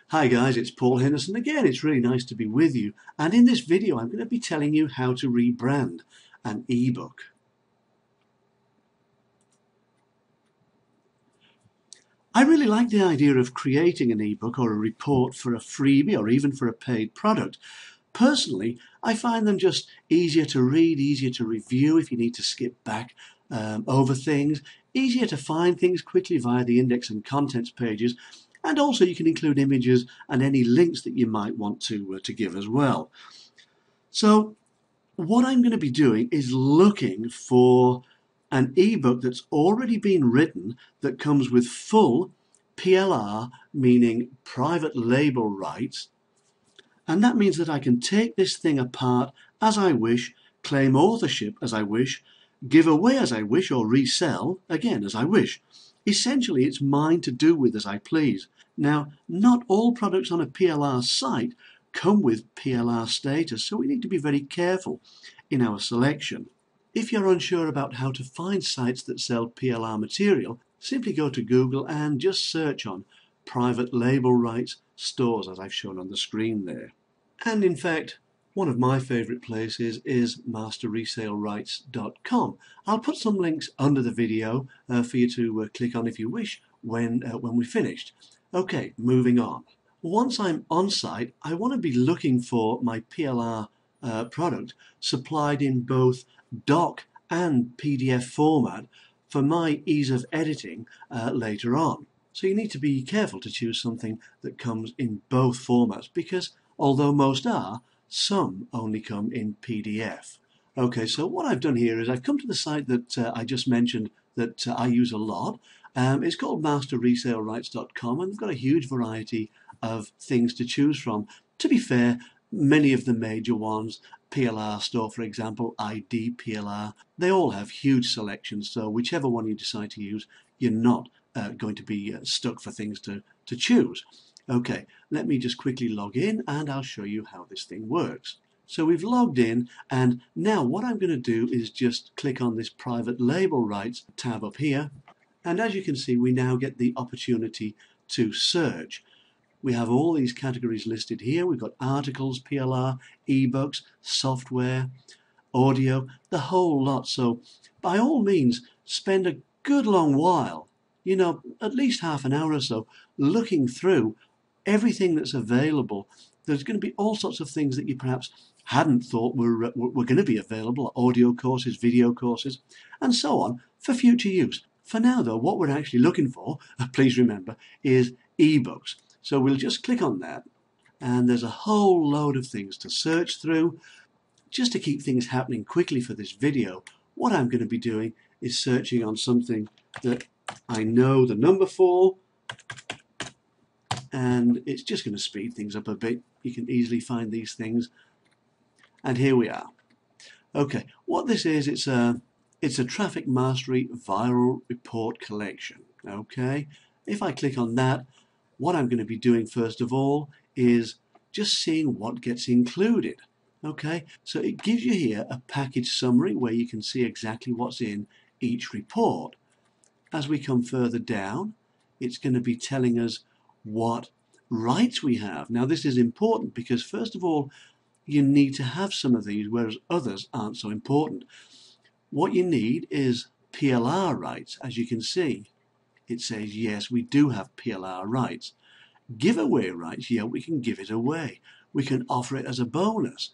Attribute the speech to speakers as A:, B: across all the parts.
A: Hi guys, it's Paul Henderson again. It's really nice to be with you. And in this video, I'm going to be telling you how to rebrand an ebook. I really like the idea of creating an ebook or a report for a freebie or even for a paid product. Personally, I find them just easier to read, easier to review if you need to skip back over things, easier to find things quickly via the index and contents pages, and also you can include images and any links that you might want to give as well. So what I'm going to be doing is looking for an ebook that's already been written that comes with full PLR, meaning private label rights, and that means that I can take this thing apart as I wish, claim authorship as I wish, give away as I wish, or resell again as I wish. Essentially, it's mine to do with as I please. Now, not all products on a PLR site come with PLR status, so we need to be very careful in our selection. If you're unsure about how to find sites that sell PLR material, simply go to Google and just search on private label rights stores, as I've shown on the screen there. And in fact, one of my favorite places is masterresellrights.com. I'll put some links under the video for you to click on if you wish when we're finished. Okay, moving on. Once I'm on site, I want to be looking for my PLR product supplied in both doc and PDF format for my ease of editing later on. So you need to be careful to choose something that comes in both formats because although most are, some only come in PDF. Okay, so what I've done here is I've come to the site that I just mentioned that I use a lot. It's called masterresellrights.com and they've got a huge variety of things to choose from. To be fair, many of the major ones, PLR Store for example, ID PLR, they all have huge selections, so whichever one you decide to use, you're not going to be stuck for things to choose. Okay, let me just quickly log in and I'll show you how this thing works. So we've logged in and now what I'm going to do is just click on this private label rights tab up here, and as you can see we now get the opportunity to search. We have all these categories listed here. We've got articles, PLR, ebooks, software, audio, the whole lot. So by all means, spend a good long while, at least half an hour or so, looking through everything that's available. There's going to be all sorts of things that you perhaps hadn't thought were going to be available, audio courses, video courses, and so on, for future use. For now, though, what we're actually looking for, please remember, is ebooks. So we'll just click on that, and there's a whole load of things to search through. Just to keep things happening quickly for this video, what I'm going to be doing is searching on something that I know the number for, and it's just going to speed things up a bit. You can easily find these things, and here we are. Okay, what this is, it's a traffic mastery viral report collection. Okay, if I click on that, what I'm going to be doing first of all is just seeing what gets included. Okay, so it gives you here a package summary where you can see exactly what's in each report. As we come further down, it's going to be telling us what rights we have. Now this is important because first of all, you need to have some of these, whereas others aren't so important. What you need is PLR rights. As you can see, it says yes, we do have PLR rights. Giveaway rights, yeah, we can give it away. We can offer it as a bonus.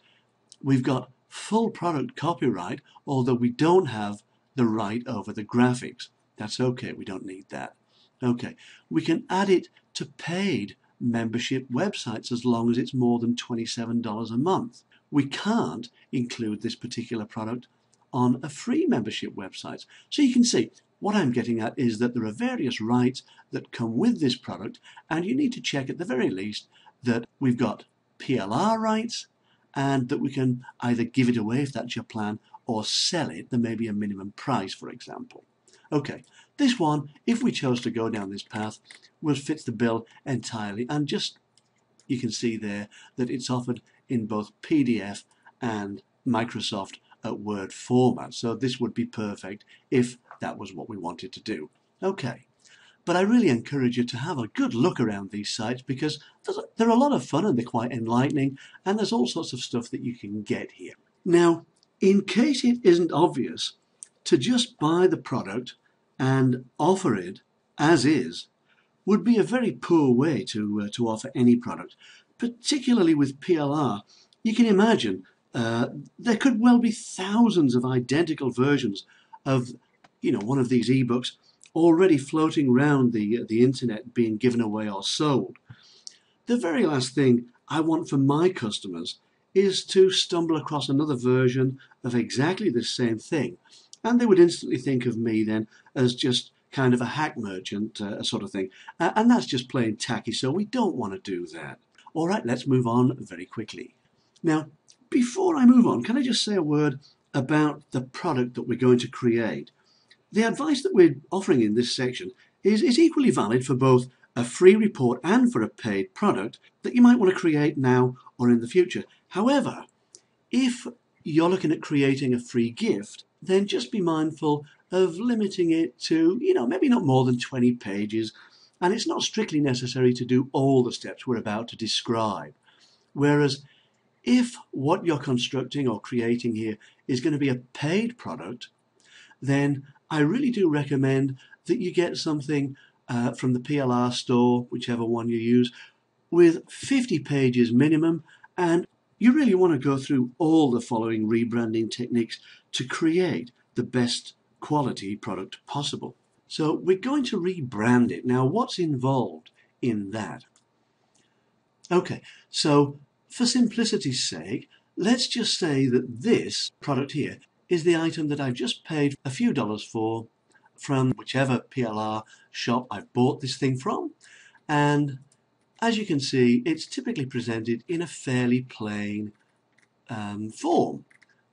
A: We've got full product copyright, although we don't have the right over the graphics. That's okay, we don't need that. Okay, we can add it to paid membership websites as long as it's more than $27 a month. We can't include this particular product on a free membership website. So you can see, what I'm getting at is that there are various rights that come with this product, and you need to check at the very least that we've got PLR rights and that we can either give it away if that's your plan or sell it. There may be a minimum price, for example. Okay, this one, if we chose to go down this path, will fit the bill entirely, and just you can see there that it's offered in both PDF and Microsoft Word format. So this would be perfect if that was what we wanted to do. Okay, But I really encourage you to have a good look around these sites because they're a lot of fun and they're quite enlightening, and there's all sorts of stuff that you can get here. Now, in case it isn't obvious, to just buy the product and offer it as is would be a very poor way to offer any product, particularly with PLR. You can imagine there could well be thousands of identical versions of one of these ebooks already floating around the internet being given away or sold. The very last thing I want for my customers is to stumble across another version of exactly the same thing, and they would instantly think of me then as just kind of a hack merchant sort of thing, and that's just plain tacky, so we don't want to do that. All right, let's move on very quickly. Now, before I move on, can I just say a word about the product that we're going to create? The advice that we're offering in this section is equally valid for both a free report and for a paid product that you might want to create now or in the future. However, if you're looking at creating a free gift, then just be mindful of limiting it to, maybe not more than 20 pages. And it's not strictly necessary to do all the steps we're about to describe. Whereas if what you're constructing or creating here is going to be a paid product, then I really do recommend that you get something from the PLR store, whichever one you use, with 50 pages minimum, and you really want to go through all the following rebranding techniques to create the best quality product possible. So we're going to rebrand it. Now, what's involved in that? Okay, so for simplicity's sake, let's just say that this product here is the item that I've just paid a few dollars for from whichever PLR shop I've bought this thing from. And as you can see, it's typically presented in a fairly plain form.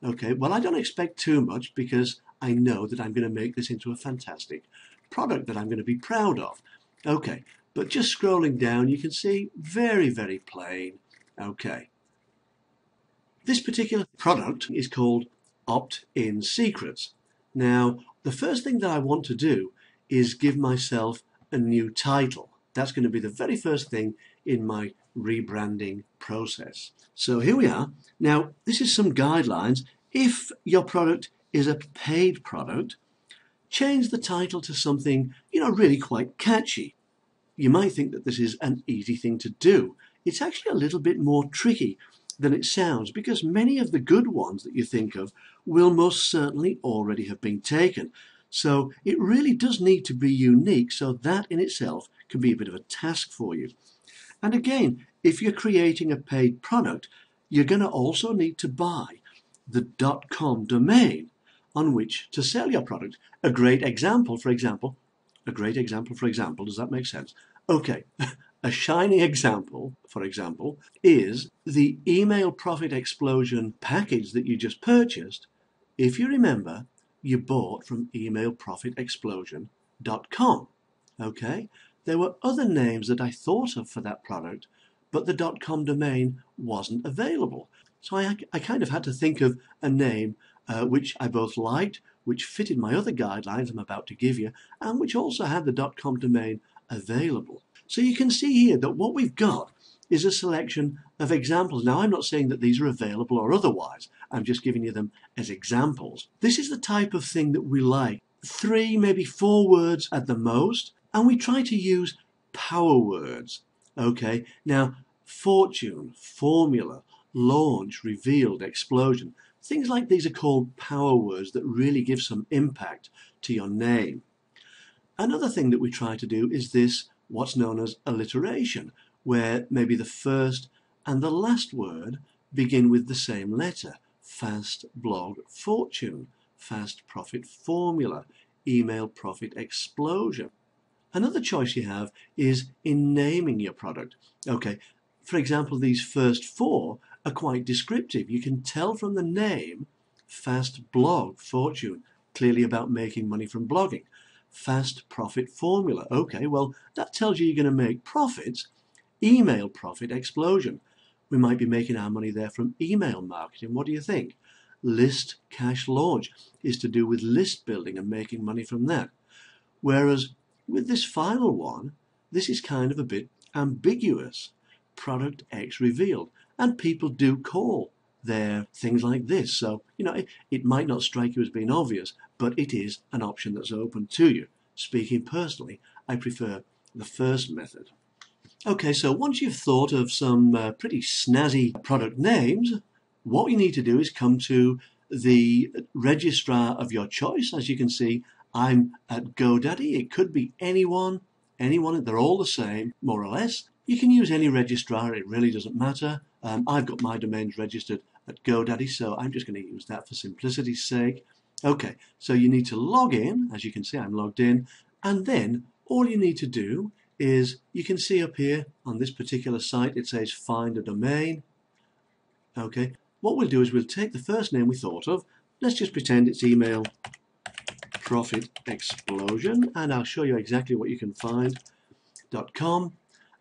A: Okay, well, I don't expect too much because I know that I'm going to make this into a fantastic product that I'm going to be proud of. Okay, but just scrolling down, you can see very, very plain. Okay. This particular product is called Opt-in Secrets. Now, the first thing that I want to do is give myself a new title. That's going to be the very first thing in my rebranding process. So here we are. Now, this is some guidelines. If your product is a paid product, change the title to something, really quite catchy. You might think that this is an easy thing to do. It's actually a little bit more tricky than it sounds, because many of the good ones that you think of will most certainly already have been taken. So it really does need to be unique, so that in itself can be a bit of a task for you. And again, if you're creating a paid product, you're going to also need to buy the .com domain on which to sell your product. A great example, for example, does that make sense? Okay. A shining example, for example, is the email profit explosion package that you just purchased. If you remember, you bought from emailprofitexplosion.com. Okay? There were other names that I thought of for that product, but the .com domain wasn't available. So I kind of had to think of a name which I both liked, which fitted my other guidelines I'm about to give you, and which also had the .com domain available. So you can see here that what we've got is a selection of examples. Now, I'm not saying that these are available or otherwise. I'm just giving you them as examples. This is the type of thing that we like. 3, maybe 4 words at the most, and we try to use power words. Okay, now, fortune, formula, launch, revealed, explosion. Things like these are called power words that really give some impact to your name. Another thing that we try to do is this, what's known as alliteration, where maybe the first and the last word begin with the same letter. Fast blog fortune, fast profit formula, email profit explosion. Another choice you have is in naming your product. Okay, for example, these first 4 are quite descriptive. You can tell from the name, fast blog fortune, clearly about making money from blogging. Fast profit formula. Okay, well, that tells you you're going to make profits. Email profit explosion. We might be making our money there from email marketing. What do you think? List cash launch is to do with list building and making money from that. Whereas with this final one, this is kind of a bit ambiguous. Product X revealed. And people do call their things like this. So, it might not strike you as being obvious, but it is an option that's open to you. Speaking personally, I prefer the first method. Okay, so once you've thought of some pretty snazzy product names, what you need to do is come to the registrar of your choice. As you can see, I'm at GoDaddy. It could be anyone, they're all the same, more or less. You can use any registrar, it really doesn't matter. I've got my domains registered at GoDaddy, so I'm just going to use that for simplicity's sake. Okay, so you need to log in. As you can see, I'm logged in, and then all you need to do is, you can see up here on this particular site, it says find a domain. Okay, what we'll do is we'll take the first name we thought of. Let's just pretend it's Email Profit Explosion, and I'll show you exactly what you can find. .com,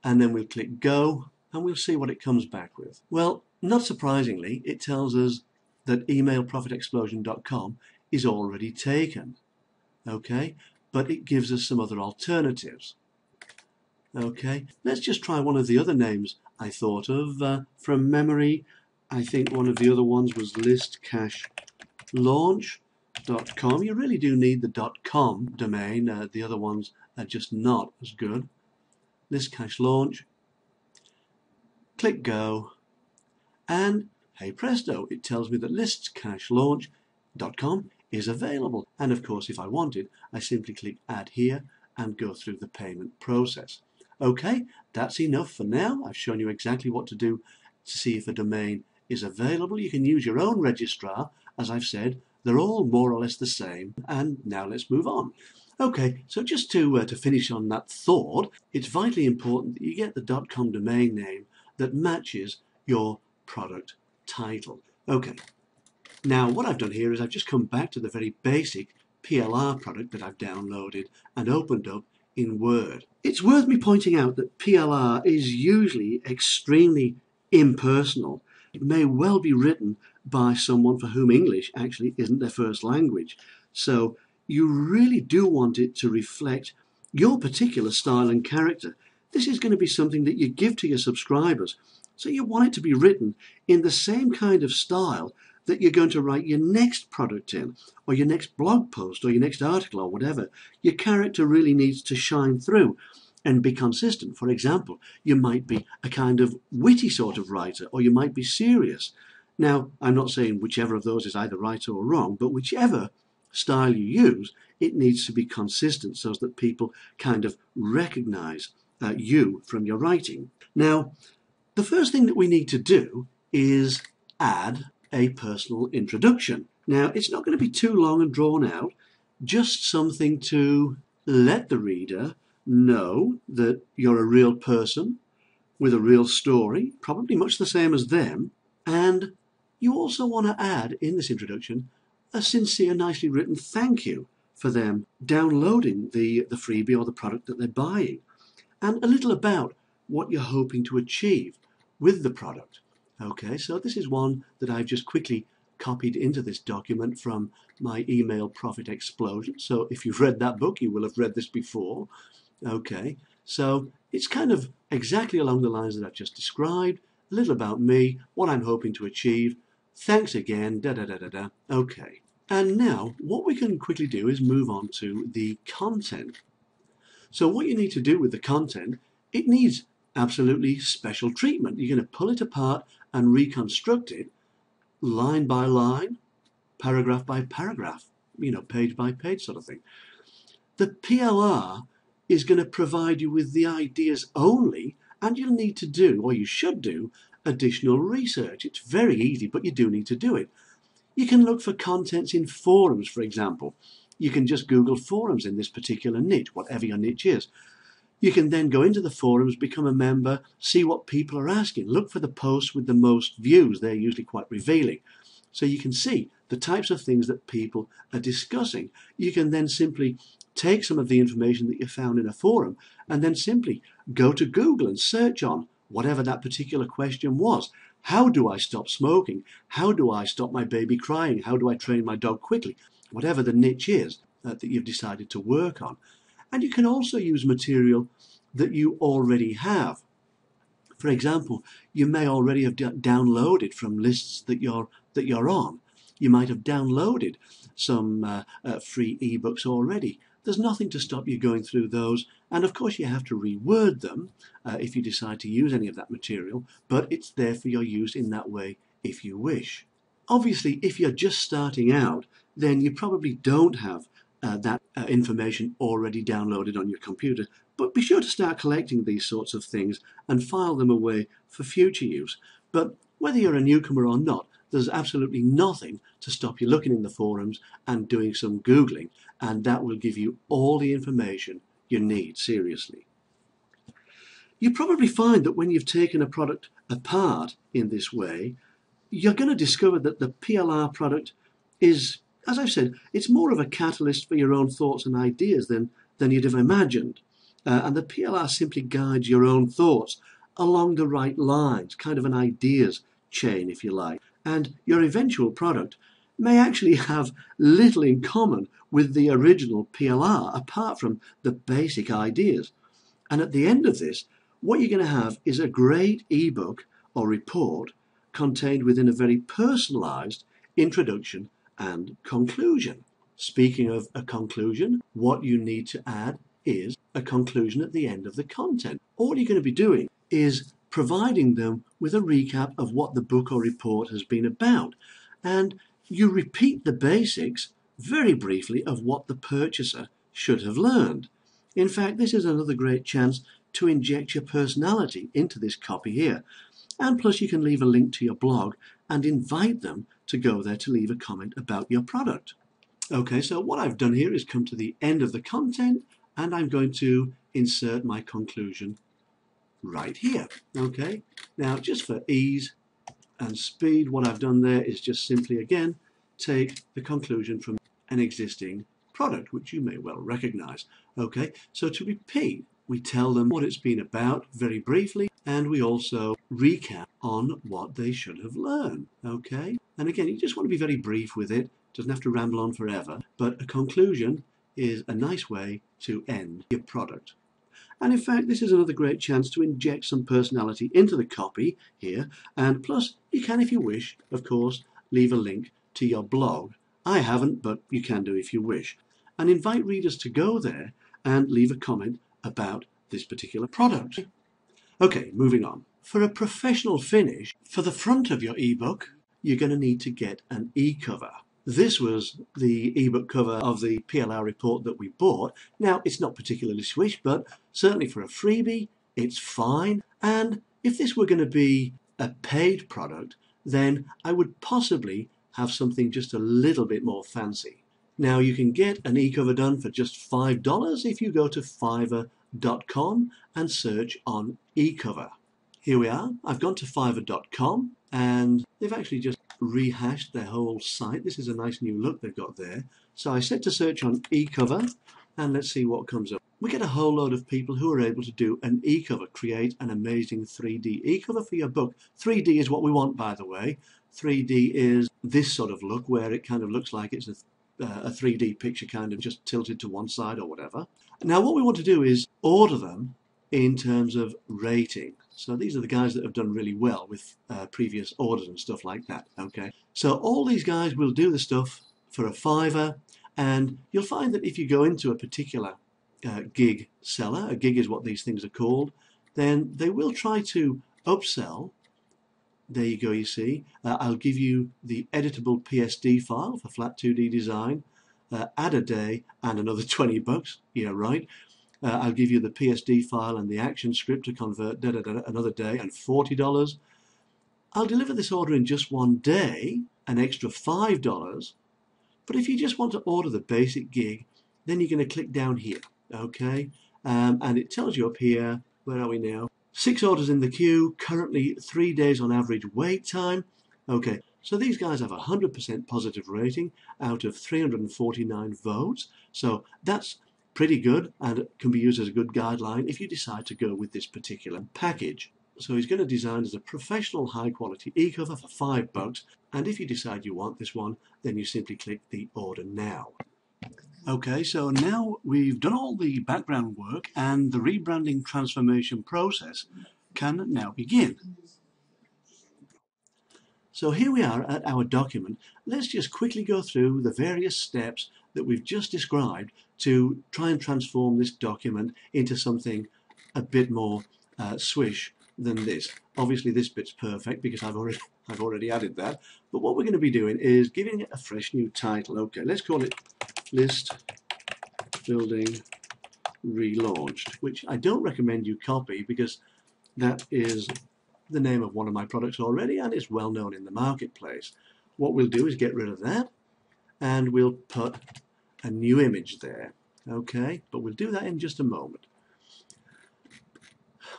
A: and then we'll click go, and we'll see what it comes back with. Well, not surprisingly, it tells us that emailprofitexplosion.com is already taken. Okay, but it gives us some other alternatives. Okay, let's just try one of the other names I thought of from memory. I think one of the other ones was listcachelaunch.com. You really do need the .com domain. The other ones are just not as good. List Cache Launch. Click go, and hey presto, it tells me that listcachelaunch.com is available. And of course, if I wanted, I simply click add here and go through the payment process. Okay, that's enough for now. I've shown you exactly what to do to see if a domain is available. You can use your own registrar. As I've said, they're all more or less the same. And now let's move on. Okay, so just to finish on that thought, it's vitally important that you get the .com domain name that matches your product title. Okay, now what I've done here is I've just come back to the very basic PLR product that I've downloaded and opened up in Word. It's worth me pointing out that PLR is usually extremely impersonal. It may well be written by someone for whom English actually isn't their first language. So you really do want it to reflect your particular style and character. This is going to be something that you give to your subscribers. So you want it to be written in the same kind of style that you're going to write your next product in, or your next blog post, or your next article, or whatever. Your character really needs to shine through and be consistent. For example, you might be a kind of witty sort of writer, or you might be serious. Now, I'm not saying whichever of those is either right or wrong, but whichever style you use, it needs to be consistent so that people kind of recognize you from your writing. Now, the first thing that we need to do is add a personal introduction. Now, it's not going to be too long and drawn out, just something to let the reader know that you're a real person with a real story, probably much the same as them, and you also want to add in this introduction a sincere, nicely written thank you for them downloading the freebie or the product that they're buying, and a little about what you're hoping to achieve with the product. Okay, so this is one that I've just quickly copied into this document from my Email Profit Explosion. So if you've read that book, you will have read this before. Okay, so it's kind of exactly along the lines that I've just described. A little about me, what I'm hoping to achieve. Thanks again, da-da-da-da-da. Okay, and now what we can quickly do is move on to the content. So what you need to do with the content, it needs absolutely special treatment. You're going to pull it apart and reconstruct it line by line, paragraph by paragraph, page by page sort of thing. The PLR is going to provide you with the ideas only, and you'll need to do, or you should do, additional research. It's very easy, but you do need to do it. You can look for contents in forums, for example. You can just Google forums in this particular niche, whatever your niche is. You can then go into the forums, become a member, see what people are asking. Look for the posts with the most views. They're usually quite revealing. So you can see the types of things that people are discussing. You can then simply take some of the information that you found in a forum and then simply go to Google and search on whatever that particular question was. How do I stop smoking? How do I stop my baby crying? How do I train my dog quickly? Whatever the niche is that you've decided to work on. And you can also use material that you already have. For example, you may already have downloaded from lists that you're on. You might have downloaded some free ebooks already. There's nothing to stop you going through those, and of course you have to reword them if you decide to use any of that material, but it's there for your use in that way if you wish. Obviously, if you're just starting out, then you probably don't have that information already downloaded on your computer, but be sure to start collecting these sorts of things and file them away for future use. But whether you're a newcomer or not, there's absolutely nothing to stop you looking in the forums and doing some Googling, and that will give you all the information you need, seriously. You probably find that when you've taken a product apart in this way, you're going to discover that the PLR product is, as I've said, it's more of a catalyst for your own thoughts and ideas than you'd have imagined. And the PLR simply guides your own thoughts along the right lines, kind of an ideas chain, if you like. And your eventual product may actually have little in common with the original PLR, apart from the basic ideas. And at the end of this, what you're going to have is a great ebook or report contained within a very personalized introduction and conclusion. Speaking of a conclusion, what you need to add is a conclusion at the end of the content. All you're going to be doing is providing them with a recap of what the book or report has been about. And you repeat the basics very briefly of what the purchaser should have learned. In fact, this is another great chance to inject your personality into this copy here. And plus you can leave a link to your blog and invite them to go there to leave a comment about your product. Okay, so what I've done here is come to the end of the content, and I'm going to insert my conclusion right here. Okay, now just for ease and speed, what I've done there is just simply again take the conclusion from an existing product, which you may well recognize. Okay, so to repeat, we tell them what it's been about very briefly, and we also recap on what they should have learned. Okay, and again, you just want to be very brief with it. Doesn't have to ramble on forever, but a conclusion is a nice way to end your product. And in fact, this is another great chance to inject some personality into the copy here, and plus you can, if you wish, of course, leave a link to your blog. I haven't, but you can do if you wish, and invite readers to go there and leave a comment about this particular product. Okay, moving on. For a professional finish, for the front of your ebook, you're going to need to get an e-cover. This was the ebook cover of the PLR report that we bought. Now, it's not particularly swish, but certainly for a freebie, it's fine. And if this were going to be a paid product, then I would possibly have something just a little bit more fancy. Now, you can get an e-cover done for just $5 if you go to Fiverr.com and search on e-cover. Here we are. I've gone to Fiverr.com, and they've actually just rehashed their whole site. This is a nice new look they've got there. So I said to search on e-cover, and let's see what comes up. We get a whole load of people who are able to do an e-cover, create an amazing 3D e-cover for your book. 3D is what we want, by the way. 3D is this sort of look where it kind of looks like it's a 3D picture kind of just tilted to one side or whatever. Now what we want to do is order them in terms of rating. So these are the guys that have done really well with previous orders and stuff like that. Okay, so all these guys will do the stuff for a $5, and you'll find that if you go into a particular gig seller, a gig is what these things are called, then they will try to upsell. There you go, you see. I'll give you the editable PSD file for flat 2D design, add a day and another $20. Yeah, right. I'll give you the PSD file and the action script to convert another day and $40. I'll deliver this order in just one day, an extra $5. But if you just want to order the basic gig, then you're going to click down here, okay? And it tells you up here, where are we now? 6 orders in the queue, currently 3 days on average wait time. Okay, so these guys have a 100% positive rating out of 349 votes. So that's pretty good, and it can be used as a good guideline if you decide to go with this particular package. So he's going to design as a professional high quality e-cover for $5, and if you decide you want this one, then you simply click the order now. Okay, so now we've done all the background work and the rebranding transformation process can now begin. So here we are at our document. Let's just quickly go through the various steps that we've just described to try and transform this document into something a bit more swish than this. Obviously this bit's perfect because I've already added that, but what we're going to be doing is giving it a fresh new title. Okay, let's call it List Building Relaunched, which I don't recommend you copy because that is the name of one of my products already and it's well known in the marketplace. What we'll do is get rid of that and we'll put a new image there. Okay, but we'll do that in just a moment.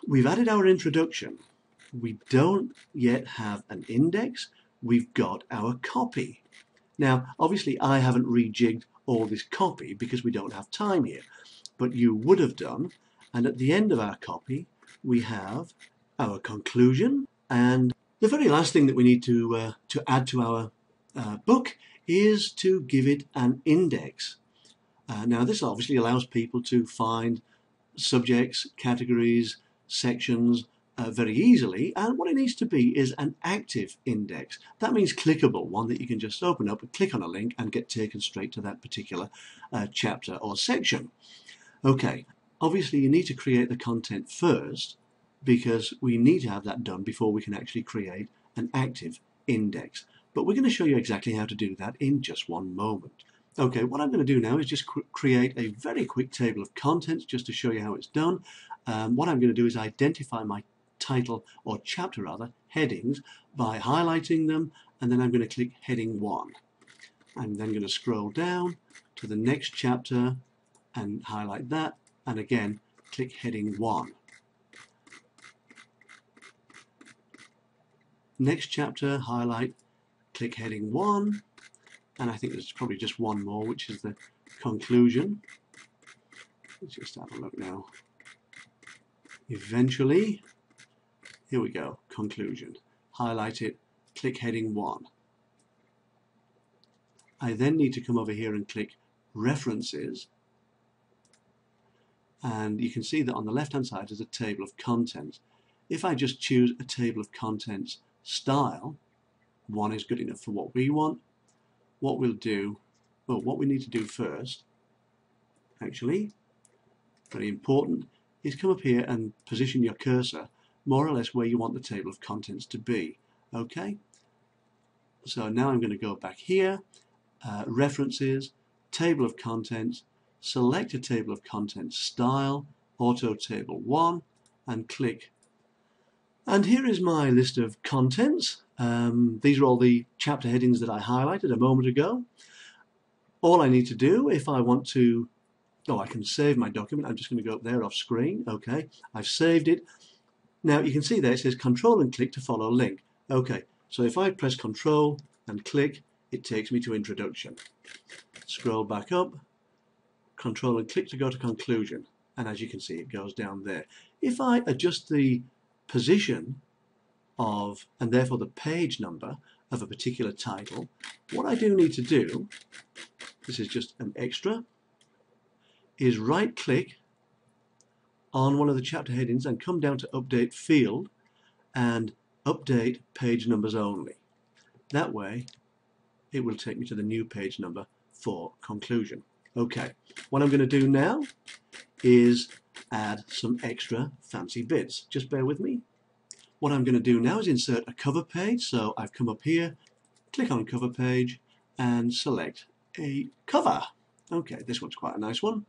A: We've added our introduction. We don't yet have an index. We've got our copy. Now, obviously I haven't rejigged all this copy because we don't have time here, but you would have done. And at the end of our copy, we have our conclusion, and the very last thing that we need to add to our book is to give it an index. Now this obviously allows people to find subjects, categories, sections very easily, and what it needs to be is an active index. That means clickable, one that you can just open up and click on a link and get taken straight to that particular chapter or section. Okay, obviously you need to create the content first, because we need to have that done before we can actually create an active index. But we're going to show you exactly how to do that in just one moment. Okay, what I'm going to do now is just create a very quick table of contents just to show you how it's done. What I'm going to do is identify my title or chapter rather headings by highlighting them, and then I'm going to click heading 1. I'm then going to scroll down to the next chapter and highlight that, and again click heading 1. Next chapter, highlight, click heading 1, and I think there's probably just one more, which is the conclusion. Let's just have a look now. Eventually, here we go, conclusion. Highlight it, click heading 1. I then need to come over here and click references, and you can see that on the left hand side is a table of contents. If I just choose a table of contents style, 1 is good enough for what we want. What we'll do, well, what we need to do first, actually, very important, is come up here and position your cursor more or less where you want the table of contents to be. Okay, so now I'm going to go back here, references, table of contents, select a table of contents style, auto table 1, and click. And here is my list of contents. These are all the chapter headings that I highlighted a moment ago. All I need to do if I want to, I can save my document. I'm just going to go up there off screen. Okay, I've saved it. Now you can see there it says control and click to follow link. Okay, so if I press control and click, it takes me to introduction. Scroll back up, control and click to go to conclusion. And as you can see, it goes down there. If I adjust the position of, and therefore the page number of a particular title, what I do need to do, this is just an extra, is right click on one of the chapter headings and come down to update field and update page numbers only. That way it will take me to the new page number for conclusion. Okay, what I'm going to do now is add some extra fancy bits. Just bear with me. What I'm going to do now is insert a cover page. So I've come up here, click on cover page and select a cover. Okay, this one's quite a nice one.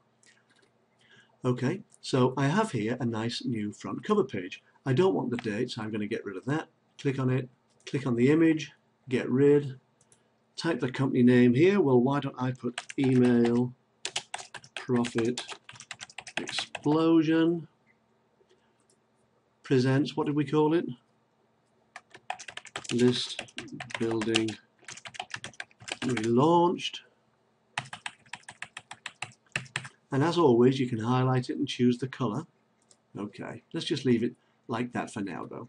A: Okay, so I have here a nice new front cover page. I don't want the date, so I'm going to get rid of that. Click on it, click on the image, get rid, type the company name here. Well, why don't I put email profit explosion presents, what did we call it? List building relaunched. And as always, you can highlight it and choose the color. Okay, let's just leave it like that for now though.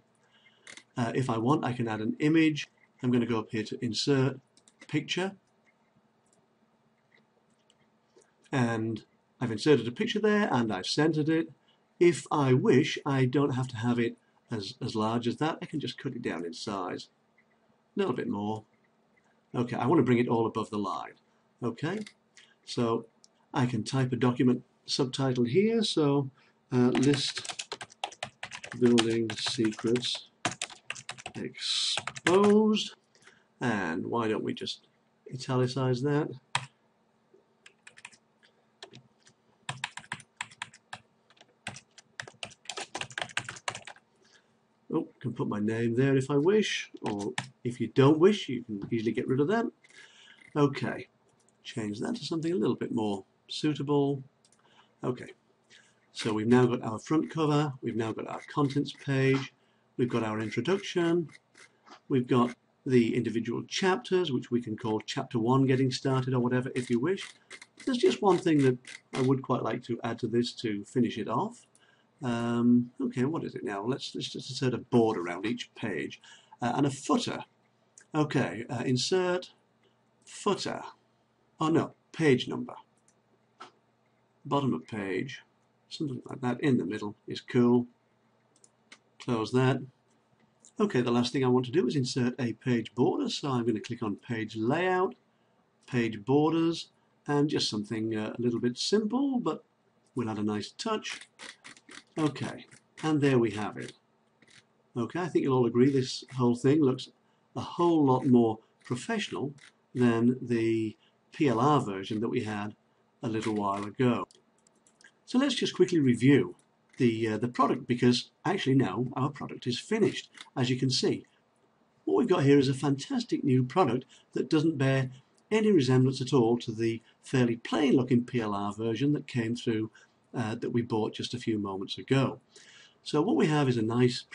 A: If I want, I can add an image. I'm going to go up here to insert picture. and I've inserted a picture there and I've centered it. If I wish, I don't have to have it as large as that. I can just cut it down in size a little bit more. Okay, I want to bring it all above the line. Okay, so I can type a document subtitle here, so list building secrets exposed, and why don't we just italicize that? Oh, can put my name there if I wish, or if you don't wish, you can easily get rid of that. Okay, change that to something a little bit more suitable. Okay, so we've now got our front cover, we've now got our contents page, we've got our introduction, we've got the individual chapters, which we can call chapter 1 getting started or whatever if you wish. There's just one thing that I would quite like to add to this to finish it off. Okay, what is it now? Let's just insert a border around each page and a footer. Okay, insert footer. Oh no, page number. Bottom of page, something like that in the middle is cool. Close that. Okay, the last thing I want to do is insert a page border, so I'm going to click on page layout, page borders, and just something a little bit simple, but we'll add a nice touch. Okay, and there we have it. Okay, I think you'll all agree this whole thing looks a whole lot more professional than the PLR version that we had a little while ago. So let's just quickly review the product, because actually now our product is finished. As you can see, what we've got here is a fantastic new product that doesn't bear any resemblance at all to the fairly plain looking PLR version that came through that we bought just a few moments ago. So what we have is a nicely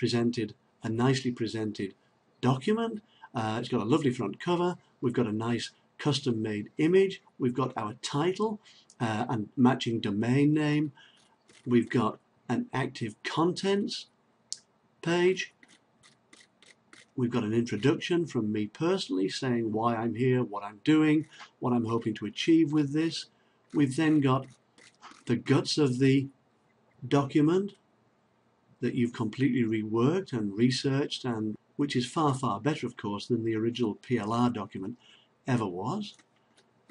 A: presented document. It's got a lovely front cover. We've got a nice custom made image. We've got our title and matching domain name. We've got an active contents page. We've got an introduction from me personally saying why I'm here, what I'm doing, what I'm hoping to achieve with this. We've then got the guts of the document that you've completely reworked and researched, and which is far, far better, of course, than the original PLR document ever was.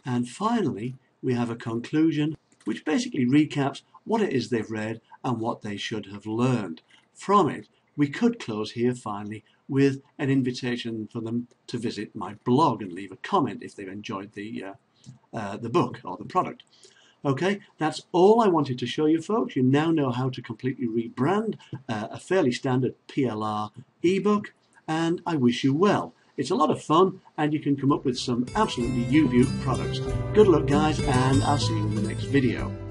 A: And finally, we have a conclusion which basically recaps what it is they've read and what they should have learned from it. We could close here finally with an invitation for them to visit my blog and leave a comment if they've enjoyed the book or the product. Okay, that's all I wanted to show you, folks. You now know how to completely rebrand a fairly standard PLR ebook, and I wish you well. It's a lot of fun, and you can come up with some absolutely UBook products. Good luck, guys, and I'll see you in the next video.